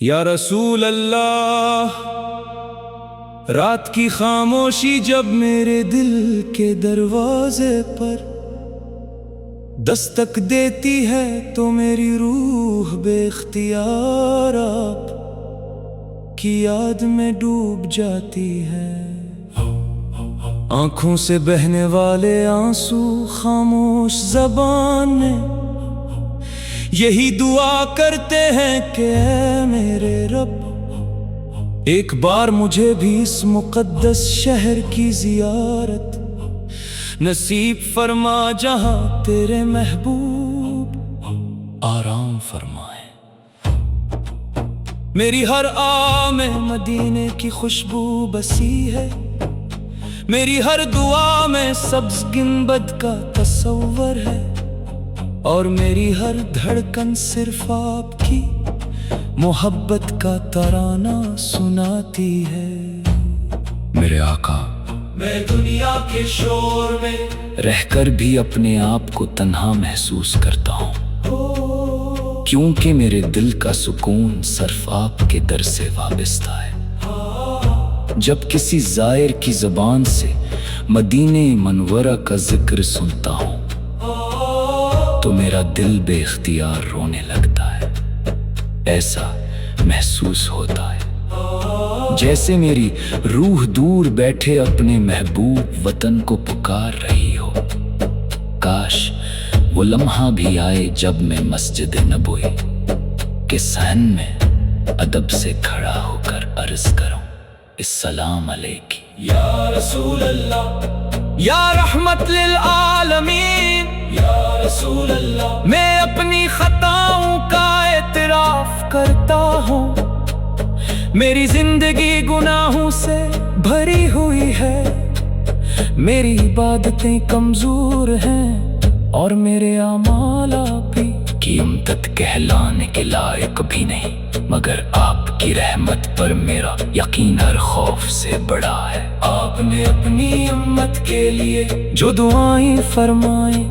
یا رسول اللہ، رات کی خاموشی جب میرے دل کے دروازے پر دستک دیتی ہے تو میری روح بے اختیار آپ کی یاد میں ڈوب جاتی ہے۔ آنکھوں سے بہنے والے آنسو، خاموش زبان میں یہی دعا کرتے ہیں کہ اے میرے رب، ایک بار مجھے بھی اس مقدس شہر کی زیارت نصیب فرما، جہاں تیرے محبوب آرام فرمائے۔ میری ہر آہ میں مدینے کی خوشبو بسی ہے، میری ہر دعا میں سبز گنبد کا تصور ہے، اور میری ہر دھڑکن صرف آپ کی محبت کا ترانہ سناتی ہے۔ میرے آقا، میں دنیا کے شور میں رہ کر بھی اپنے آپ کو تنہا محسوس کرتا ہوں، کیونکہ میرے دل کا سکون صرف آپ کے در سے وابستہ ہے۔ جب کسی زائر کی زبان سے مدینہ منورہ کا ذکر سنتا ہوں تو میرا دل بے اختیار رونے لگتا ہے۔ ایسا محسوس ہوتا ہے جیسے میری روح دور بیٹھے اپنے محبوب وطن کو پکار رہی ہو۔ کاش وہ لمحہ بھی آئے جب میں مسجد نبوی کے صحن میں ادب سے کھڑا ہو کر عرض کروں، السلام علیک یا رسول اللہ، یا رحمت للعالمین، یا رسول اللہ۔ میں اپنی خطاؤں کا اعتراف کرتا ہوں، میری زندگی گناہوں سے بھری ہوئی ہے، میری عبادتیں کمزور ہیں اور میرے اعمال آپ کی امدد کہلانے کے لائق بھی نہیں، مگر آپ کی رحمت پر میرا یقین ہر خوف سے بڑا ہے۔ آپ نے اپنی امت کے لیے جو دعائیں فرمائیں،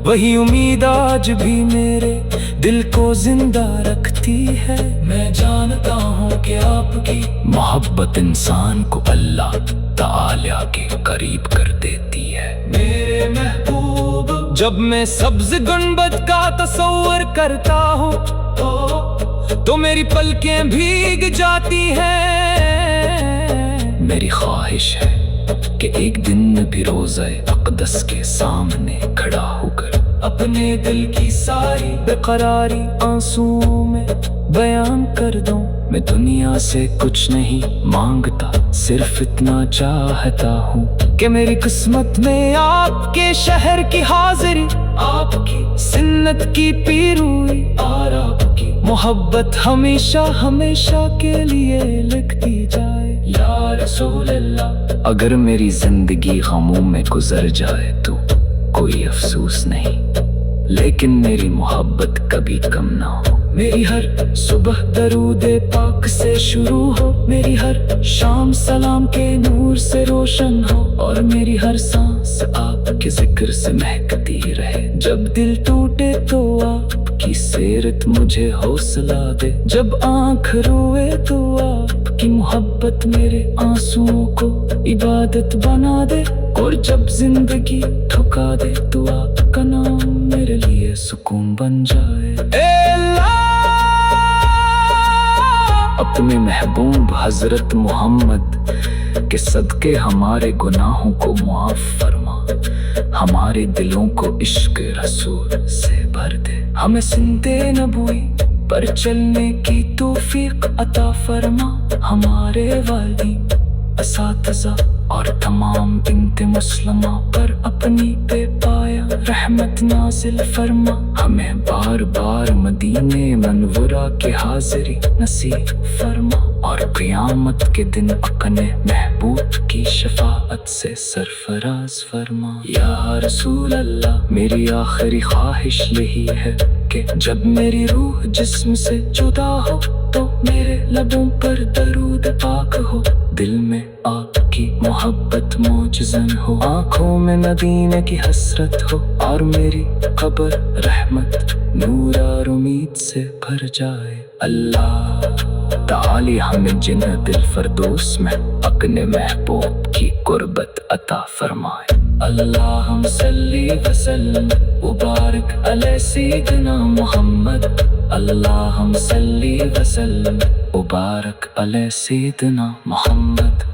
وہی امید آج بھی میرے دل کو زندہ رکھتی ہے۔ میں جانتا ہوں کہ آپ کی محبت انسان کو اللہ تعالی کے قریب کر دیتی ہے۔ میرے محبوب، جب میں سبز گنبد کا تصور کرتا ہوں تو میری پلکیں بھیگ جاتی ہیں۔ میری خواہش ہے کہ ایک دن میں بھی روضہ اقدس کے سامنے کھڑا ہو کر اپنے دل کی ساری بے قراری آنسوؤں میں بیان کر دوں۔ میں دنیا سے کچھ نہیں مانگتا، صرف اتنا چاہتا ہوں کہ میری قسمت میں آپ کے شہر کی حاضری، آپ کی سنت کی پیروی اور آپ کی محبت ہمیشہ ہمیشہ کے لیے لکھتی جائے۔ یا رسول اللہ، اگر میری زندگی غموں میں گزر جائے تو کوئی افسوس نہیں، لیکن میری محبت کبھی کم نہ ہو۔ میری ہر صبح درود پاک سے شروع ہو، میری ہر شام سلام کے نور سے روشن ہو، اور میری ہر سانس آپ کے ذکر سے مہکتی رہے۔ جب دل ٹوٹے تو آپ کی سیرت مجھے حوصلہ دے، جب آنکھ روئے تو آپ کی محبت میرے آنسوؤں کو عبادت بنا دے، اور جب زندگی ٹھکا دے تو آپ کا نام میرے لیے سکون بن جائے۔ اے اللہ، اپنے محبوب حضرت محمد کے صدقے ہمارے گناہوں کو معاف فرما، ہمارے دلوں کو عشق رسول سے بھر دے، ہمیں سنتے نبوی پر چلنے کی توفیق عطا فرما، ہمارے والدین، اساتذہ اور تمام بنت مسلمہ پر اپنی بے پایا رحمت نازل فرما، ہمیں بار بار مدینہ منورہ کی حاضری نصیب فرما، اور قیامت کے دن اپنے محبوب کی شفاعت سے سرفراز فرما۔ یا رسول اللہ، میری آخری خواہش یہی ہے کہ جب میری روح جسم سے جدا ہو تو میرے لبوں پر درود پاک ہو، دل میں آپ کی محبت موجزن ہو، آنکھوں میں مدینے کی حسرت ہو، اور میری قبر رحمت نور اور امید سے بھر جائے۔ اللہ تعالی ہمیں جنت الفردوس میں اپنے محبوب کی قربت عطا فرمائے۔ اللہم صلی وسلم وبارک علی سیدنا محمد، اللہم صلی وسلم وبارک علی سیدنا محمد۔